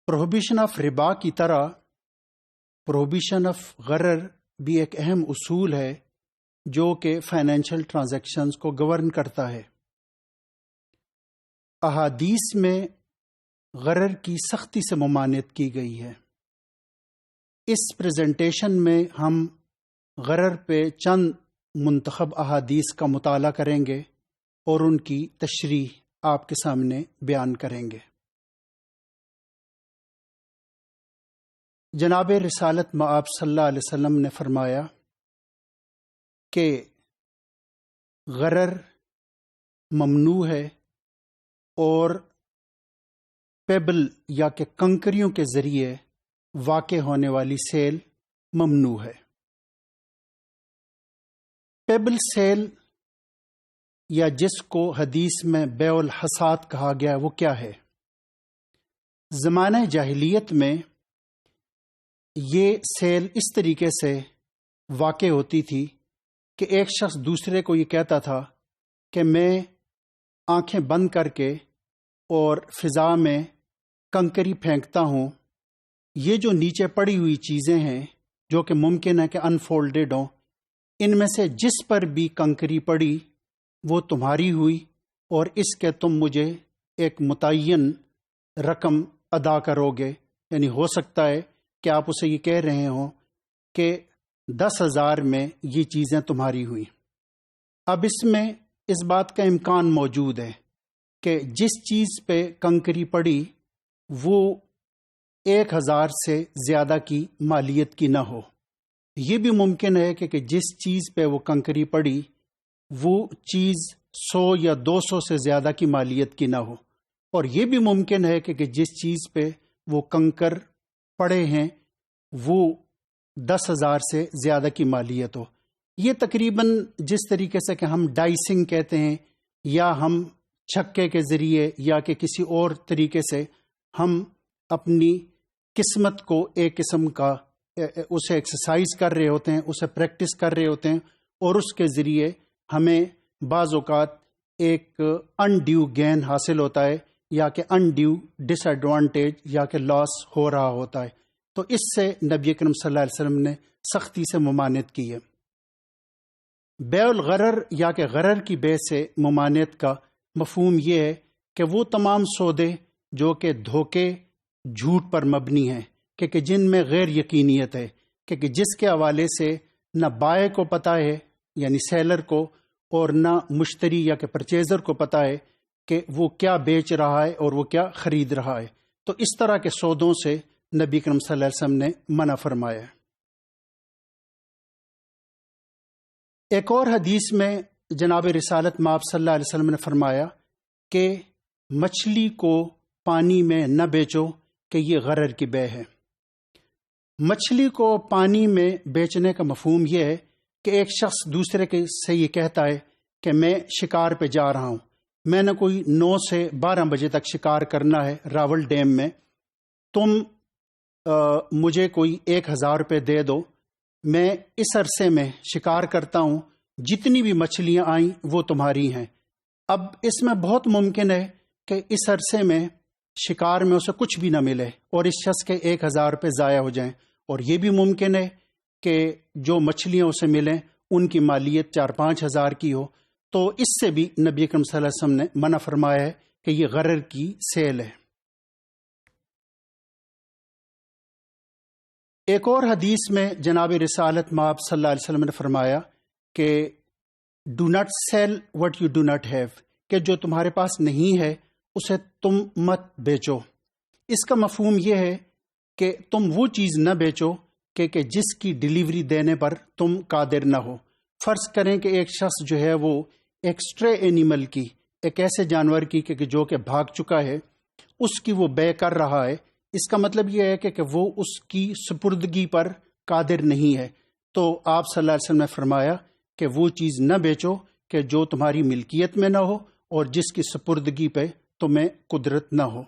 Prohibition of ربا کی طرح پروہیبیشن آف غرر بھی ایک اہم اصول ہے جو کہ فائنینشیل ٹرانزیکشنز کو گورن کرتا ہے۔ احادیث میں غرر کی سختی سے ممانعت کی گئی ہے۔ اس پریزنٹیشن میں ہم غرر پہ چند منتخب احادیث کا مطالعہ کریں گے اور ان کی تشریح آپ کے سامنے بیان کریں گے۔ جناب رسالت مآب صلی اللہ علیہ وسلم نے فرمایا کہ غرر ممنوع ہے اور پیبل یا کہ کنکریوں کے ذریعے واقع ہونے والی سیل ممنوع ہے۔ پیبل سیل یا جس کو حدیث میں بیع الحصاد کہا گیا ہے وہ کیا ہے؟ زمانہ جاہلیت میں یہ سیل اس طریقے سے واقع ہوتی تھی کہ ایک شخص دوسرے کو یہ کہتا تھا کہ میں آنکھیں بند کر کے اور فضا میں کنکری پھینکتا ہوں، یہ جو نیچے پڑی ہوئی چیزیں ہیں جو کہ ممکن ہے کہ انفولڈڈ ہوں، ان میں سے جس پر بھی کنکری پڑی وہ تمہاری ہوئی اور اس کے تم مجھے ایک متعین رقم ادا کرو گے۔ یعنی ہو سکتا ہے کہ آپ اسے یہ کہہ رہے ہوں کہ 10,000 میں یہ چیزیں تمہاری ہوئی۔ اب اس میں اس بات کا امکان موجود ہے کہ جس چیز پہ کنکری پڑی وہ 1,000 سے زیادہ کی مالیت کی نہ ہو۔ یہ بھی ممکن ہے کہ جس چیز پہ وہ کنکری پڑی وہ چیز 100 یا 200 سے زیادہ کی مالیت کی نہ ہو، اور یہ بھی ممکن ہے کہ جس چیز پہ وہ کنکر پڑے ہیں وہ 10,000 سے زیادہ کی مالیت ہو۔ یہ تقریباً جس طریقے سے کہ ہم ڈائسنگ کہتے ہیں یا ہم چھکے کے ذریعے یا کہ کسی اور طریقے سے ہم اپنی قسمت کو ایک قسم کا اسے ایکسرسائز کر رہے ہوتے ہیں، اسے پریکٹس کر رہے ہوتے ہیں، اور اس کے ذریعے ہمیں بعض اوقات ایک انڈیو گین حاصل ہوتا ہے یا کہ انڈیو ڈس ایڈوانٹیج یا کہ لاس ہو رہا ہوتا ہے۔ تو اس سے نبی کریم صلی اللہ علیہ وسلم نے سختی سے ممانعت کی ہے۔ بیع الغرر یا کہ غرر کی بے سے ممانعت کا مفہوم یہ ہے کہ وہ تمام سودے جو کہ دھوکے جھوٹ پر مبنی ہیں کہ جن میں غیر یقینیت ہے، کہ جس کے حوالے سے نہ بائے کو پتہ ہے یعنی سیلر کو اور نہ مشتری یا کہ پرچیزر کو پتہ ہے کہ وہ کیا بیچ رہا ہے اور وہ کیا خرید رہا ہے۔ تو اس طرح کے سودوں سے نبی کریم صلی اللہ علیہ وسلم نے منع فرمایا ہے۔ ایک اور حدیث میں جناب رسالت مآب صلی اللہ علیہ وسلم نے فرمایا کہ مچھلی کو پانی میں نہ بیچو کہ یہ غرر کی بے ہے۔ مچھلی کو پانی میں بیچنے کا مفہوم یہ ہے کہ ایک شخص دوسرے کے سے یہ کہتا ہے کہ میں شکار پہ جا رہا ہوں، میں نے کوئی 9 سے 12 بجے تک شکار کرنا ہے راول ڈیم میں، تم مجھے کوئی 1,000 روپے دے دو، میں اس عرصے میں شکار کرتا ہوں، جتنی بھی مچھلیاں آئیں وہ تمہاری ہیں۔ اب اس میں بہت ممکن ہے کہ اس عرصے میں شکار میں اسے کچھ بھی نہ ملے اور اس شخص کے 1,000 روپے ضائع ہو جائیں، اور یہ بھی ممکن ہے کہ جو مچھلیاں اسے ملیں ان کی مالیت 4-5 ہزار کی ہو۔ تو اس سے بھی نبی اکرم صلی اللہ علیہ وسلم نے منع فرمایا ہے کہ یہ غرر کی سیل ہے۔ ایک اور حدیث میں جناب رسالت مآب صلی اللہ علیہ وسلم نے فرمایا کہ do not sell what you do not have, کہ جو تمہارے پاس نہیں ہے اسے تم مت بیچو۔ اس کا مفہوم یہ ہے کہ تم وہ چیز نہ بیچو کہ جس کی ڈیلیوری دینے پر تم قادر نہ ہو۔ فرض کریں کہ ایک شخص جو ہے وہ ایک اسٹرے اینیمل کی، ایک ایسے جانور کی کہ جو کہ بھاگ چکا ہے، اس کی وہ بے کر رہا ہے، اس کا مطلب یہ ہے کہ وہ اس کی سپردگی پر قادر نہیں ہے، تو آپ صلی اللہ علیہ وسلم نے فرمایا کہ وہ چیز نہ بیچو کہ جو تمہاری ملکیت میں نہ ہو اور جس کی سپردگی پہ تمہیں قدرت نہ ہو۔